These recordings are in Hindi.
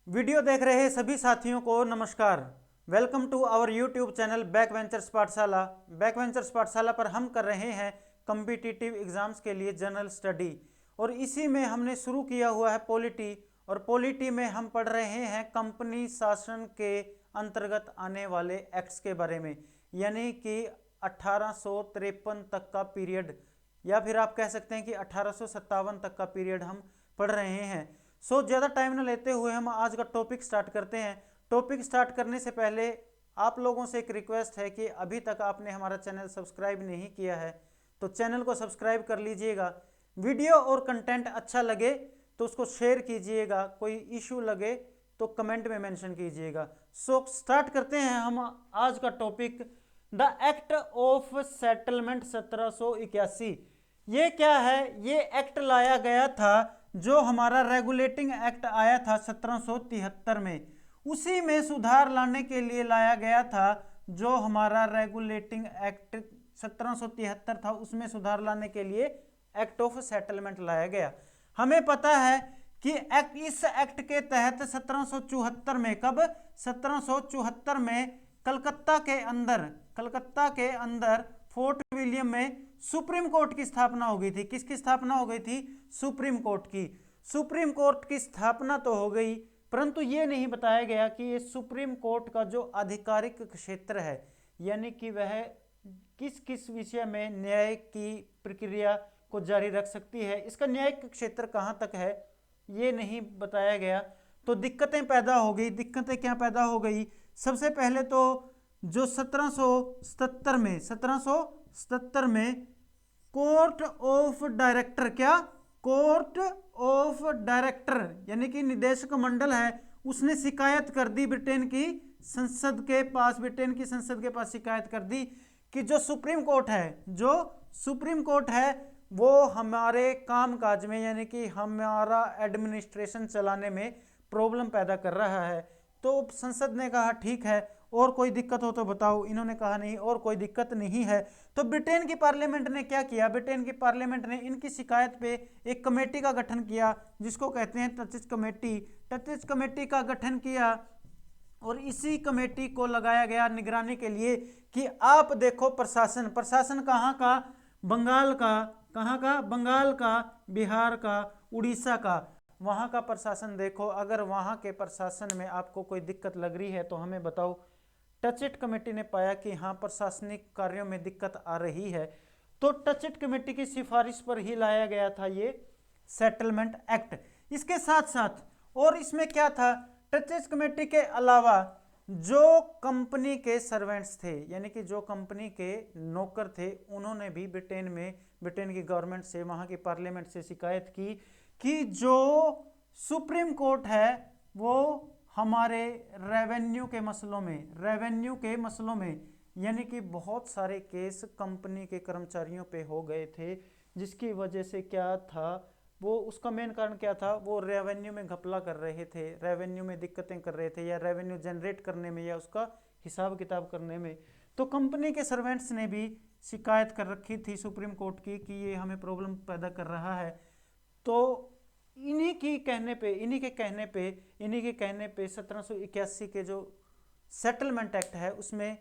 वीडियो देख रहे सभी साथियों को नमस्कार। Welcome to our YouTube channel back ventures Pathshala. Back ventures Pathshala पर हम कर रहे हैं कम्पिटिटिव एग्जाम्स के लिए जनरल स्टडी, और इसी में हमने शुरू किया हुआ है पॉलिटी। और पॉलिटी में हम पढ़ रहे हैं कंपनी शासन के अंतर्गत आने वाले एक्ट्स के बारे में, यानी कि 1853 तक का पीरियड, या फिर आप कह सकते हैं कि 1857 तक का पीरियड हम पढ़ रहे हैं। ज़्यादा टाइम न लेते हुए हम आज का टॉपिक स्टार्ट करते हैं। टॉपिक स्टार्ट करने से पहले आप लोगों से एक रिक्वेस्ट है कि अभी तक आपने हमारा चैनल सब्सक्राइब नहीं किया है तो चैनल को सब्सक्राइब कर लीजिएगा। वीडियो और कंटेंट अच्छा लगे तो उसको शेयर कीजिएगा, कोई इशू लगे तो कमेंट में मेंशन कीजिएगा। स्टार्ट करते हैं हम आज का topic, the act of settlement 1781। ये क्या है? ये एक्ट लाया गया था, जो हमारा रेगुलेटिंग एक्ट आया था 1773 में, उसी में सुधार लाने के लिए लाया गया था। जो हमारा रेगुलेटिंग एक्ट 1773 था उसमें सुधार लाने के लिए एक्ट ऑफ सेटलमेंट लाया गया। हमें पता है कि इस एक्ट के तहत 1774 में, कब? 1774 में कलकत्ता के अंदर फोर्ट विलियम में सुप्रीम कोर्ट की स्थापना हो गई थी। किसकी स्थापना हो गई थी? सुप्रीम कोर्ट की। सुप्रीम कोर्ट की स्थापना तो हो गई, परंतु ये नहीं बताया गया कि ये सुप्रीम कोर्ट का जो आधिकारिक क्षेत्र है, यानी कि वह किस किस विषय में न्याय की प्रक्रिया को जारी रख सकती है, इसका न्यायिक क्षेत्र कहाँ तक है, ये नहीं बताया गया। तो दिक्कतें पैदा हो गई। दिक्कतें क्या पैदा हो गई? सबसे पहले तो जो 1777 में कोर्ट ऑफ डायरेक्टर, क्या? कोर्ट ऑफ डायरेक्टर यानी कि निदेशक मंडल है, उसने शिकायत कर दी ब्रिटेन की संसद के पास शिकायत कर दी कि जो सुप्रीम कोर्ट है वो हमारे कामकाज में, यानी कि हमारा एडमिनिस्ट्रेशन चलाने में प्रॉब्लम पैदा कर रहा है। तो संसद ने कहा ठीक है, और कोई दिक्कत हो तो बताओ। इन्होंने कहा नहीं, और कोई दिक्कत नहीं है। तो ब्रिटेन की पार्लियामेंट ने क्या किया? ब्रिटेन की पार्लियामेंट ने इनकी शिकायत पे एक कमेटी का गठन किया, जिसको कहते हैं टचिज कमेटी। टचिज कमेटी का गठन किया, और इसी कमेटी को लगाया गया निगरानी के लिए कि आप देखो प्रशासन कहाँ का? बंगाल का। कहाँ का? बंगाल का, बिहार का, उड़ीसा का। वहाँ का प्रशासन देखो। अगर वहाँ के प्रशासन में आपको कोई दिक्कत लग रही है तो हमें बताओ। टचिट कमेटी ने पाया कि हाँ, प्रशासनिक कार्यों में दिक्कत आ रही है, तो टचिट कमेटी की सिफारिश पर ही लाया गया था ये सेटलमेंट एक्ट। इसके साथ साथ और इसमें क्या था? टचिट कमेटी के अलावा जो कंपनी के सर्वेंट्स थे, यानी कि जो कंपनी के नौकर थे, उन्होंने भी ब्रिटेन की गवर्नमेंट से, वहाँ की पार्लियामेंट से शिकायत की कि जो सुप्रीम कोर्ट है वो हमारे रेवेन्यू के मसलों में, यानी कि बहुत सारे केस कंपनी के कर्मचारियों पे हो गए थे, जिसकी वजह से क्या था, वो उसका मेन कारण क्या था? वो रेवेन्यू में घपला कर रहे थे, रेवेन्यू में दिक्कतें कर रहे थे, या रेवेन्यू जनरेट करने में, या उसका हिसाब किताब करने में। तो कंपनी के सर्वेंट्स ने भी शिकायत कर रखी थी सुप्रीम कोर्ट की कि ये हमें प्रॉब्लम पैदा कर रहा है। तो इन्हीं के कहने पे 1781 के जो सेटलमेंट एक्ट है उसमें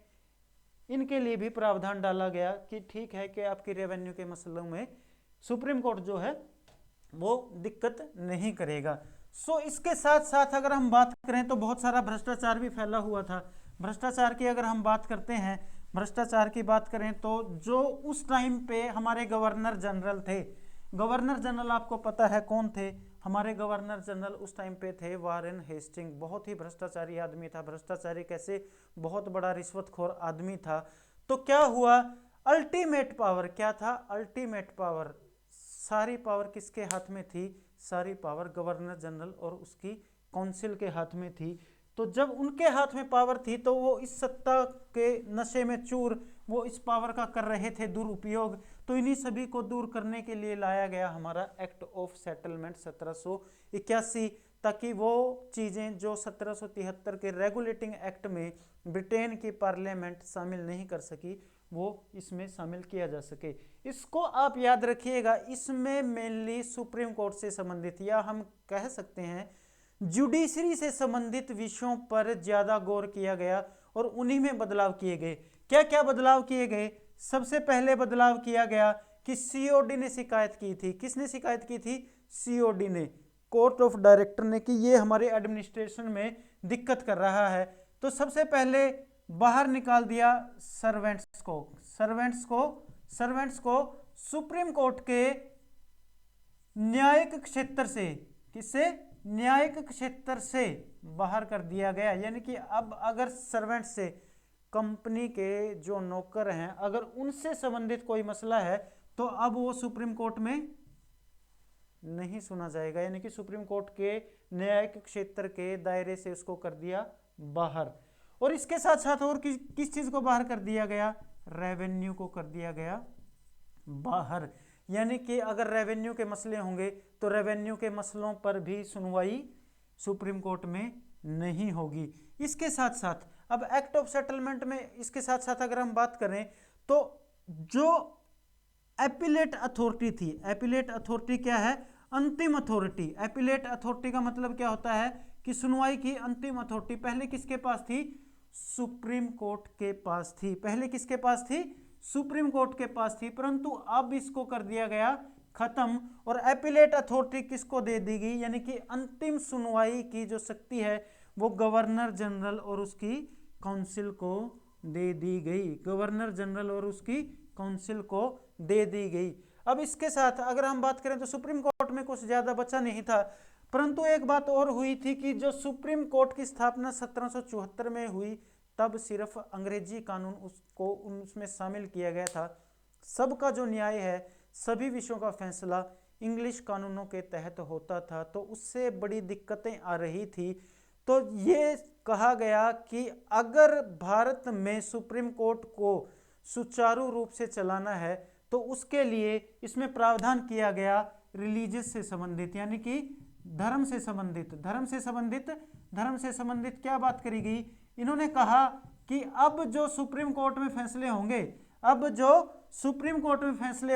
इनके लिए भी प्रावधान डाला गया कि ठीक है कि आपकी रेवेन्यू के मसलों में सुप्रीम कोर्ट जो है वो दिक्कत नहीं करेगा। इसके साथ साथ अगर हम बात करें तो बहुत सारा भ्रष्टाचार भी फैला हुआ था। भ्रष्टाचार की अगर हम बात करते हैं, भ्रष्टाचार की बात करें तो जो उस टाइम पे हमारे गवर्नर जनरल थे, गवर्नर जनरल आपको पता है कौन थे? हमारे गवर्नर जनरल उस टाइम पे थे वारेन हेस्टिंग। बहुत ही भ्रष्टाचारी आदमी था। भ्रष्टाचारी कैसे? बहुत बड़ा रिश्वतखोर आदमी था। तो क्या हुआ? अल्टीमेट पावर क्या था? अल्टीमेट पावर, सारी पावर किसके हाथ में थी? सारी पावर गवर्नर जनरल और उसकी काउंसिल के हाथ में थी। तो जब उनके हाथ में पावर थी तो वो इस सत्ता के नशे में चूर, वो इस पावर का कर रहे थे दुरुपयोग। तो इन्हीं सभी को दूर करने के लिए लाया गया हमारा एक्ट ऑफ सेटलमेंट 1781, ताकि वो चीज़ें जो 1773 के रेगुलेटिंग एक्ट में ब्रिटेन की पार्लियामेंट शामिल नहीं कर सकी, वो इसमें शामिल किया जा सके। इसको आप याद रखिएगा। इसमें मेनली सुप्रीम कोर्ट से संबंधित, या हम कह सकते हैं जुडिशरी से संबंधित विषयों पर ज्यादा गौर किया गया और उन्हीं में बदलाव किए गए। क्या क्या बदलाव किए गए? सबसे पहले बदलाव किया गया कि सीओडी ने शिकायत की थी। किसने शिकायत की थी? सीओडी ने, कोर्ट ऑफ डायरेक्टर ने, कि ये हमारे एडमिनिस्ट्रेशन में दिक्कत कर रहा है। तो सबसे पहले बाहर निकाल दिया सर्वेंट्स को। सर्वेंट्स को सुप्रीम कोर्ट के न्यायिक क्षेत्र से, किससे? न्यायिक क्षेत्र से बाहर कर दिया गया। यानी कि अब अगर सर्वेंट से, कंपनी के जो नौकर हैं, अगर उनसे संबंधित कोई मसला है तो अब वो सुप्रीम कोर्ट में नहीं सुना जाएगा। यानी कि सुप्रीम कोर्ट के न्यायिक क्षेत्र के दायरे से उसको कर दिया बाहर। और इसके साथ साथ और किस चीज को बाहर कर दिया गया? रेवेन्यू को कर दिया गया बाहर। यानी कि अगर रेवेन्यू के मसले होंगे तो रेवेन्यू के मसलों पर भी सुनवाई सुप्रीम कोर्ट में नहीं होगी। इसके साथ साथ अब एक्ट ऑफ सेटलमेंट में, इसके साथ साथ अगर हम बात करें तो जो एपिलेट अथॉरिटी थी, एपिलेट अथॉरिटी क्या है? अंतिम अथॉरिटी। एपिलेट अथॉरिटी का मतलब क्या होता है? कि सुनवाई की अंतिम अथॉरिटी पहले किसके पास थी? सुप्रीम कोर्ट के पास थी। पहले किसके पास थी? सुप्रीम कोर्ट के पास थी, परंतु अब इसको कर दिया गया खत्म और एपिलेट अथॉरिटी किसको दे दी गई? यानी कि अंतिम सुनवाई की जो शक्ति है वो गवर्नर जनरल और उसकी काउंसिल को दे दी गई। गवर्नर जनरल और उसकी काउंसिल को दे दी गई। अब इसके साथ अगर हम बात करें तो सुप्रीम कोर्ट में कुछ ज्यादा बचा नहीं था, परंतु एक बात और हुई थी कि जो सुप्रीम कोर्ट की स्थापना 1774 में हुई, तब सिर्फ अंग्रेजी कानून उसको उसमें शामिल किया गया था। सबका जो न्याय है, सभी विषयों का फैसला इंग्लिश कानूनों के तहत होता था, तो उससे बड़ी दिक्कतें आ रही थी। तो ये कहा गया कि अगर भारत में सुप्रीम कोर्ट को सुचारू रूप से चलाना है तो उसके लिए इसमें प्रावधान किया गया रिलीजियस से संबंधित, यानी कि धर्म से संबंधित क्या बात करी गई? इन्होंने कहा कि अब जो सुप्रीम कोर्ट में फैसले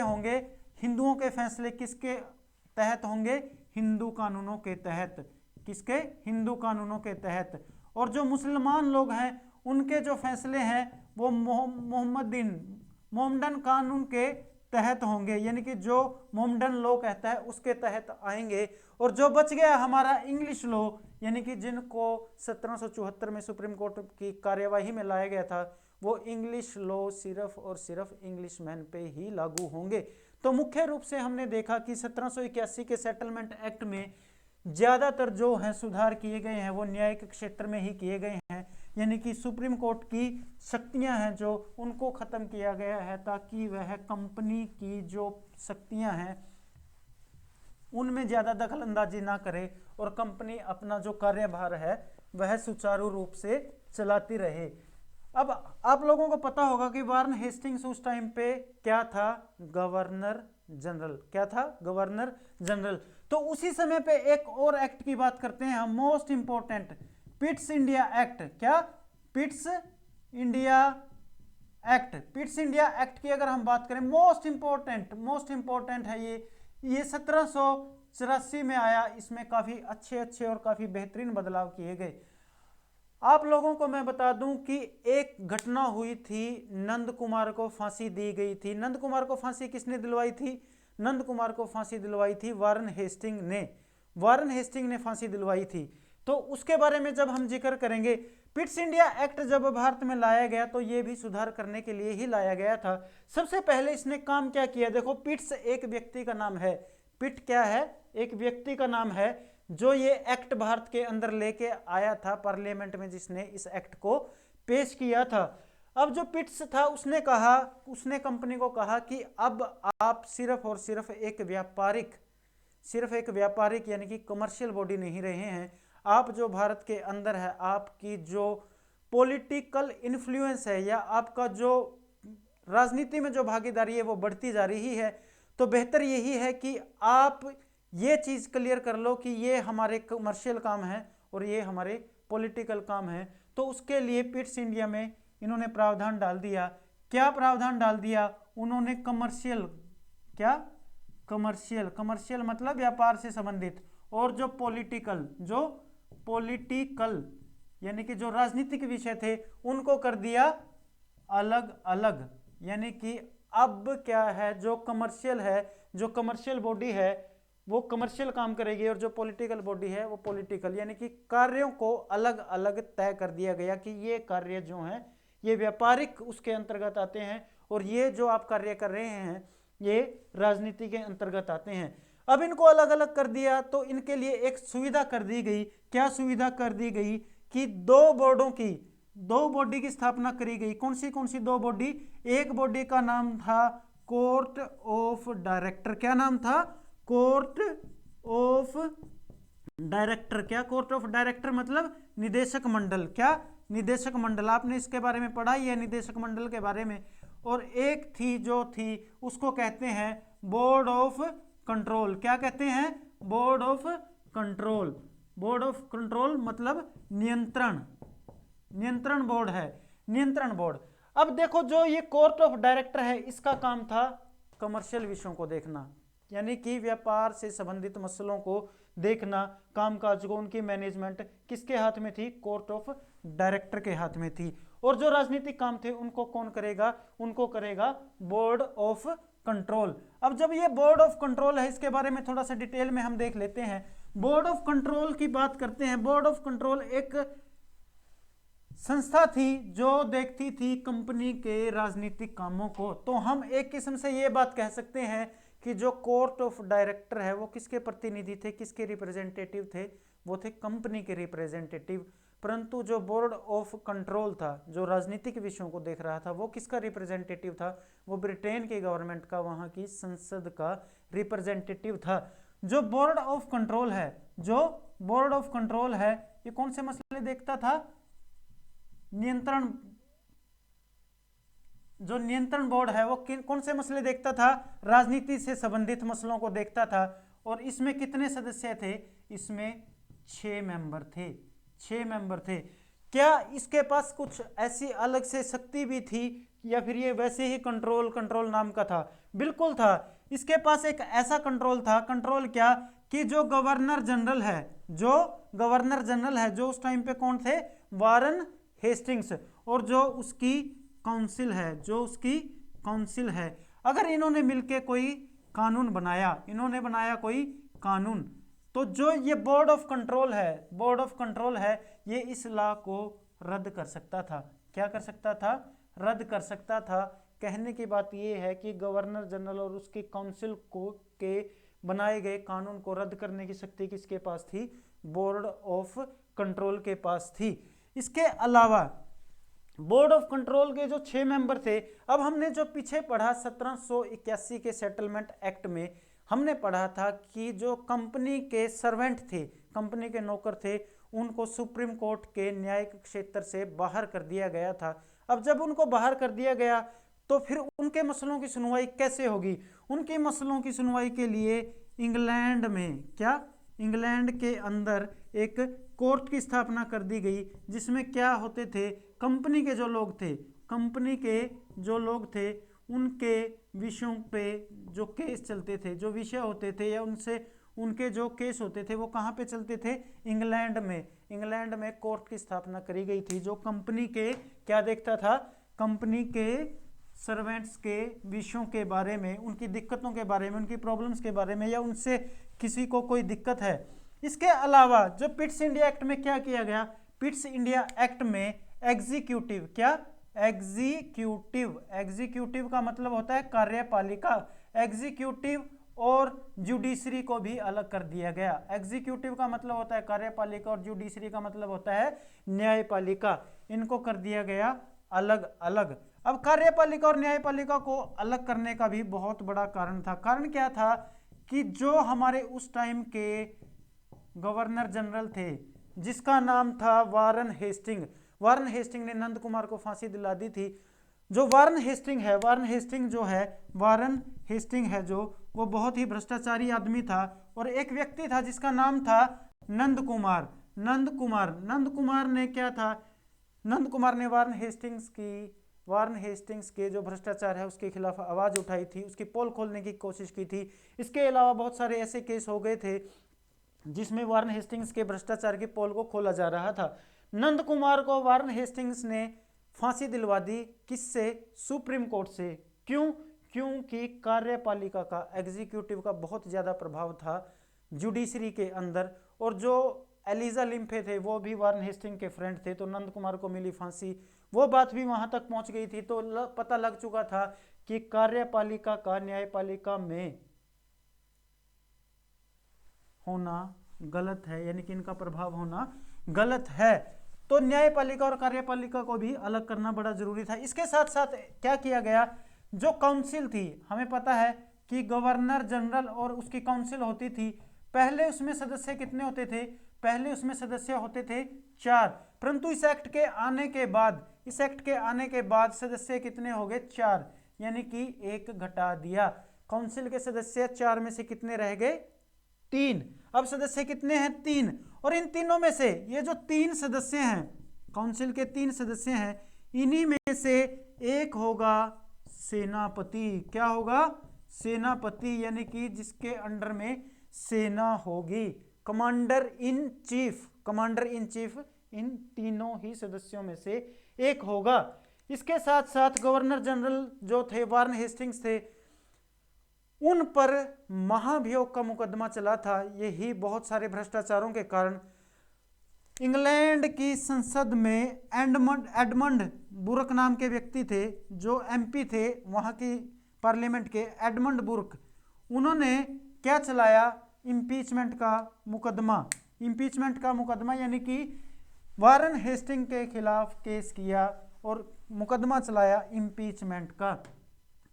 होंगे, हिंदुओं के फैसले किसके तहत होंगे? हिंदू कानूनों के तहत। किसके? हिंदू कानूनों के तहत। और जो मुसलमान लोग हैं उनके जो फैसले हैं वो मोहम्मदन कानून के तहत होंगे, यानी कि जो मोहम्मदन लॉ कहता है उसके तहत आएंगे। और जो बच गया हमारा इंग्लिश लॉ, यानी कि जिनको 1774 में सुप्रीम कोर्ट की कार्यवाही में लाया गया था, वो इंग्लिश लॉ सिर्फ और सिर्फ इंग्लिशमैन पे ही लागू होंगे। तो मुख्य रूप से हमने देखा कि 1781 के सेटलमेंट एक्ट में ज्यादातर जो है सुधार किए गए हैं वो न्यायिक क्षेत्र में ही किए गए हैं, यानी कि सुप्रीम कोर्ट की शक्तियां हैं जो उनको खत्म किया गया है, ताकि वह कंपनी की जो शक्तियां हैं उनमें ज्यादा दखल अंदाजी ना करे और कंपनी अपना जो कार्यभार है वह सुचारू रूप से चलाती रहे। अब आप लोगों को पता होगा कि वारन हेस्टिंग्स उस टाइम पे क्या था? Governor general. क्या था? Governor general. तो उसी समय पे एक और एक्ट की बात करते हैं हम, most important, Pitt's India Act. क्या? पिट्स इंडिया एक्ट की अगर हम बात करें, मोस्ट इंपोर्टेंट है ये 1784 में आया। इसमें काफी अच्छे और काफी बेहतरीन बदलाव किए गए। आप लोगों को मैं बता दूं कि एक घटना हुई थी, नंद कुमार को फांसी दी गई थी। नंद कुमार को फांसी किसने दिलवाई थी? नंद कुमार को फांसी दिलवाई थी वारन हेस्टिंग ने फांसी दिलवाई थी। तो उसके बारे में जब हम जिक्र करेंगे, पिट्स इंडिया एक्ट जब भारत में लाया गया तो ये भी सुधार करने के लिए ही लाया गया था। सबसे पहले इसने काम क्या किया? देखो, पिट्स एक व्यक्ति का नाम है। पिट क्या है? एक व्यक्ति का नाम है जो ये एक्ट भारत के अंदर लेके आया था पार्लियामेंट में, जिसने इस एक्ट को पेश किया था। अब जो पिट्स था उसने कंपनी को कहा कि अब आप सिर्फ और सिर्फ एक व्यापारिक यानी कि कमर्शियल बॉडी नहीं रहे हैं। आप जो भारत के अंदर है, आपकी जो पॉलिटिकल इन्फ्लुएंस है या आपका जो राजनीति में जो भागीदारी है वो बढ़ती जा रही है। तो बेहतर यही है कि आप ये चीज क्लियर कर लो कि ये हमारे कमर्शियल काम है और ये हमारे पॉलिटिकल काम है। तो उसके लिए पिट्स इंडिया में इन्होंने प्रावधान डाल दिया। क्या प्रावधान डाल दिया? उन्होंने कमर्शियल मतलब व्यापार से संबंधित, और जो पॉलिटिकल यानी कि जो राजनीतिक विषय थे उनको कर दिया अलग अलग। यानी कि अब क्या है, जो कमर्शियल है, जो कमर्शियल बॉडी है वो कमर्शियल काम करेगी और जो पॉलिटिकल बॉडी है वो पॉलिटिकल, यानी कि कार्यों को अलग अलग तय कर दिया गया कि ये कार्य जो हैं ये व्यापारिक उसके अंतर्गत आते हैं और ये जो आप कार्य कर रहे हैं ये राजनीति के अंतर्गत आते हैं। अब इनको अलग अलग कर दिया तो इनके लिए एक सुविधा कर दी गई। क्या सुविधा कर दी गई कि दो बॉडी की स्थापना करी गई। कौन सी दो बॉडी? एक बॉडी का नाम था कोर्ट ऑफ डायरेक्टर। क्या नाम था? Court of director. क्या? कोर्ट ऑफ डायरेक्टर मतलब निदेशक मंडल। क्या? निदेशक मंडल। आपने इसके बारे में पढ़ा ही है, निदेशक मंडल के बारे में। और एक थी जो थी उसको कहते हैं बोर्ड ऑफ कंट्रोल। क्या कहते हैं? Board of control. Board of control मतलब नियंत्रण बोर्ड है, नियंत्रण बोर्ड। अब देखो जो ये कोर्ट ऑफ डायरेक्टर है इसका काम था कमर्शियल विषयों को देखना, यानी कि व्यापार से संबंधित मसलों को देखना, कामकाज को, उनकी मैनेजमेंट किसके हाथ में थी? कोर्ट ऑफ डायरेक्टर के हाथ में थी। और जो राजनीतिक काम थे उनको कौन करेगा? उनको करेगा बोर्ड ऑफ कंट्रोल। अब जब ये बोर्ड ऑफ कंट्रोल है इसके बारे में थोड़ा सा डिटेल में हम देख लेते हैं। बोर्ड ऑफ कंट्रोल की बात करते हैं। बोर्ड ऑफ कंट्रोल एक संस्था थी जो देखती थी कंपनी के राजनीतिक कामों को। तो हम एक किस्म से ये बात कह सकते हैं कि जो कोर्ट ऑफ डायरेक्टर है वो किसके प्रतिनिधि थे, किसके रिप्रेजेंटेटिव थे? वो थे कंपनी के रिप्रेजेंटेटिव। परंतु जो बोर्ड ऑफ कंट्रोल था, जो राजनीतिक विषयों को देख रहा था, वो किसका रिप्रेजेंटेटिव था? वो ब्रिटेन की गवर्नमेंट का, वहां की संसद का रिप्रेजेंटेटिव था। जो बोर्ड ऑफ कंट्रोल है, जो बोर्ड ऑफ कंट्रोल है, ये कौन से मसले देखता था? नियंत्रण। जो नियंत्रण बोर्ड है वो कौन से मसले देखता था? राजनीति से संबंधित मसलों को देखता था। और इसमें कितने सदस्य थे? इसमें 6 मेंबर थे। 6 मेंबर थे। क्या इसके पास कुछ ऐसी अलग से शक्ति भी थी या फिर ये वैसे ही कंट्रोल नाम का था? बिल्कुल था। इसके पास एक ऐसा कंट्रोल था। कंट्रोल क्या? कि जो गवर्नर जनरल है, जो उस टाइम पे कौन थे? Warren Hastings. और जो उसकी काउंसिल है, अगर इन्होंने मिलके कोई कानून बनाया, कोई कानून, तो जो ये बोर्ड ऑफ कंट्रोल है ये इस लॉ को रद्द कर सकता था। क्या कर सकता था? रद्द कर सकता था। कहने की बात ये है कि गवर्नर जनरल और उसकी काउंसिल को के बनाए गए कानून को रद्द करने की शक्ति किसके पास थी? बोर्ड ऑफ कंट्रोल के पास थी। इसके अलावा बोर्ड ऑफ कंट्रोल के जो 6 मेंबर थे, अब हमने जो पीछे पढ़ा 1781 के सेटलमेंट एक्ट में हमने पढ़ा था कि जो कंपनी के सर्वेंट थे, कंपनी के नौकर थे, उनको सुप्रीम कोर्ट के न्यायिक क्षेत्र से बाहर कर दिया गया था। अब जब उनको बाहर कर दिया गया तो फिर उनके मसलों की सुनवाई कैसे होगी? उनके मसलों की सुनवाई के लिए इंग्लैंड में, क्या? इंग्लैंड के अंदर एक कोर्ट की स्थापना कर दी गई, जिसमें क्या होते थे? कंपनी के जो लोग थे उनके विषयों पे जो केस चलते थे, जो विषय होते थे या उनके जो केस होते थे वो कहाँ पे चलते थे? इंग्लैंड में कोर्ट की स्थापना करी गई थी जो कंपनी के क्या देखता था? कंपनी के सर्वेंट्स के विषयों के बारे में, उनकी दिक्कतों के बारे में, उनकी प्रॉब्लम्स के बारे में, या उनसे किसी को कोई दिक्कत है। इसके अलावा जो पिट्स इंडिया एक्ट में क्या किया गया? पिट्स इंडिया एक्ट में एग्जीक्यूटिव, क्या? एग्जीक्यूटिव का मतलब होता है कार्यपालिका। एग्जीक्यूटिव और जुडिशरी को भी अलग कर दिया गया। एग्जीक्यूटिव का मतलब होता है कार्यपालिका और जुडिशरी का मतलब होता है न्यायपालिका। इनको कर दिया गया अलग अलग। अब कार्यपालिका और न्यायपालिका को अलग करने का भी बहुत बड़ा कारण था। कारण क्या था? कि जो हमारे उस टाइम के गवर्नर जनरल थे जिसका नाम था वारन हेस्टिंग ने नंद कुमार को फांसी दिला दी थी। जो वारन हेस्टिंग है जो वो बहुत ही भ्रष्टाचारी आदमी था। और एक व्यक्ति था जिसका नाम था नंद कुमार ने क्या था? नंद कुमार ने वारन हेस्टिंग्स के जो भ्रष्टाचार है उसके खिलाफ आवाज उठाई थी, उसकी पोल खोलने की कोशिश की थी। इसके अलावा बहुत सारे ऐसे केस हो गए थे जिसमें वारन हेस्टिंग्स के भ्रष्टाचार की पोल को खोला जा रहा था। नंद कुमार को वारन हेस्टिंग्स ने फांसी दिलवा दी, किससे? सुप्रीम कोर्ट से। क्यों? क्योंकि कार्यपालिका का, एग्जीक्यूटिव का बहुत ज़्यादा प्रभाव था जुडिशरी के अंदर, और जो एलिजा लिम्फे थे वो भी वारन हेस्टिंग के फ्रेंड थे, तो नंद कुमार को मिली फांसी। वो बात भी वहां तक पहुंच गई थी, तो पता लग चुका था कि कार्यपालिका का न्यायपालिका में होना गलत है, यानी कि इनका प्रभाव होना गलत है। तो न्यायपालिका और कार्यपालिका को भी अलग करना बड़ा जरूरी था। इसके साथ साथ क्या किया गया, जो काउंसिल थी, हमें पता है कि गवर्नर जनरल और उसकी काउंसिल होती थी। पहले उसमें सदस्य कितने होते थे? पहले उसमें सदस्य होते थे 4, परंतु इस एक्ट के आने के बाद सदस्य कितने हो गए? 4, यानी कि 1 घटा दिया। काउंसिल के सदस्य 4 में से कितने रह गए? 3। अब सदस्य कितने हैं? 3। और इन तीनों में से ये जो 3 सदस्य हैं, काउंसिल के 3 सदस्य हैं, इन्हीं में से एक होगा सेनापति। क्या होगा? सेनापति, यानी कि जिसके अंडर में सेना होगी, commander in chief. Commander in chief इन तीनों ही सदस्यों में से एक होगा। इसके साथ साथ गवर्नर जनरल जो थे वारन हेस्टिंग्स थे, उन पर महाभियोग का मुकदमा चला था। यही बहुत सारे भ्रष्टाचारों के कारण इंग्लैंड की संसद में एडमंड बुरक नाम के व्यक्ति थे, जो एमपी थे वहां की पार्लियामेंट के, एडमंड बुरक, उन्होंने क्या चलाया? इम्पीचमेंट का मुकदमा। इम्पीचमेंट का मुकदमा यानी कि वारन हेस्टिंग के खिलाफ केस किया और मुकदमा चलाया इम्पीचमेंट का।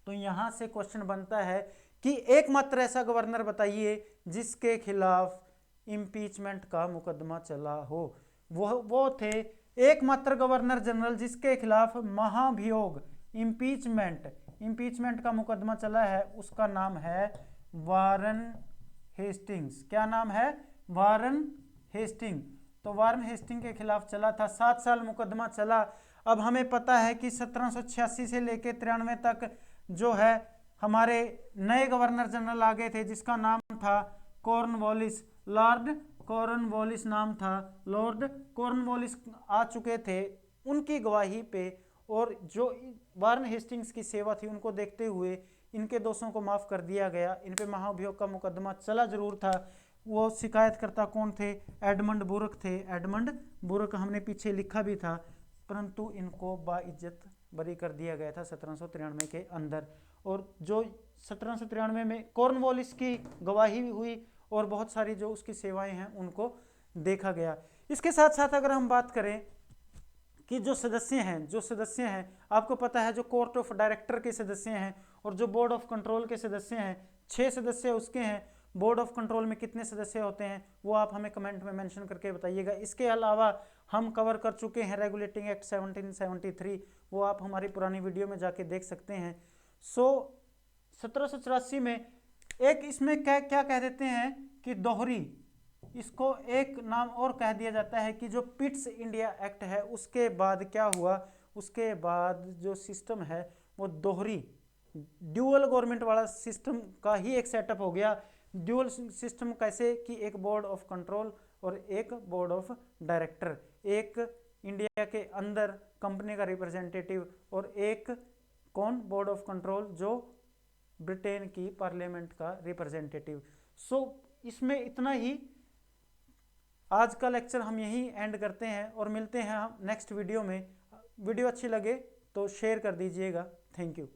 तो यहां से क्वेश्चन बनता है कि एकमात्र ऐसा गवर्नर बताइए जिसके खिलाफ इम्पीचमेंट का मुकदमा चला हो। वो थे एकमात्र गवर्नर जनरल जिसके खिलाफ महाभियोग, इम्पीचमेंट का मुकदमा चला है, उसका नाम है वारन हेस्टिंग्स। क्या नाम है? वारन हेस्टिंग। तो वारन हेस्टिंग के खिलाफ चला था, 7 साल मुकदमा चला। अब हमें पता है कि 1786 से लेकर 93 तक जो है हमारे नए गवर्नर जनरल आ गए थे, जिसका नाम था कॉर्नवालिस। लॉर्ड कॉर्नवालिस नाम था, लॉर्ड कॉर्नवालिस आ चुके थे उनकी गवाही पे, और जो वारन हेस्टिंग्स की सेवा थी उनको देखते हुए इनके दोषों को माफ कर दिया गया। इन पे महाभियोग का मुकदमा चला जरूर था। वो शिकायतकर्ता कौन थे? एडमंड बुरक थे। एडमंड बुरक हमने पीछे लिखा भी था, परंतु इनको बाइज्जत बरी कर दिया गया था 1793 के अंदर। और जो 1793 में कॉर्नवालिस की गवाही हुई और बहुत सारी जो उसकी सेवाएं हैं उनको देखा गया। इसके साथ साथ अगर हम बात करें कि जो सदस्य हैं आपको पता है, जो कोर्ट ऑफ डायरेक्टर के सदस्य हैं और जो बोर्ड ऑफ कंट्रोल के सदस्य हैं, 6 सदस्य उसके हैं। बोर्ड ऑफ कंट्रोल में कितने सदस्य होते हैं वो आप हमें कमेंट में मेंशन करके बताइएगा। इसके अलावा हम कवर कर चुके हैं रेगुलेटिंग एक्ट 1773, वो आप हमारी पुरानी वीडियो में जाके देख सकते हैं। 1784 में एक इसमें क्या क्या कह देते हैं कि दोहरी, इसको एक नाम और कह दिया जाता है कि जो पिट्स इंडिया एक्ट है, उसके बाद क्या हुआ? उसके बाद जो सिस्टम है वो दोहरी, ड्यूअल गवर्नमेंट वाला सिस्टम का ही एक सेटअप हो गया। ड्यूअल सिस्टम कैसे कि एक बोर्ड ऑफ कंट्रोल और एक बोर्ड ऑफ डायरेक्टर, एक इंडिया के अंदर कंपनी का रिप्रेजेंटेटिव और एक कौन? बोर्ड ऑफ कंट्रोल, जो ब्रिटेन की पार्लियामेंट का रिप्रेजेंटेटिव। इसमें इतना ही। आज का लेक्चर हम यहीं एंड करते हैं और मिलते हैं हम नेक्स्ट वीडियो में। वीडियो अच्छी लगे तो शेयर कर दीजिएगा। Thank you.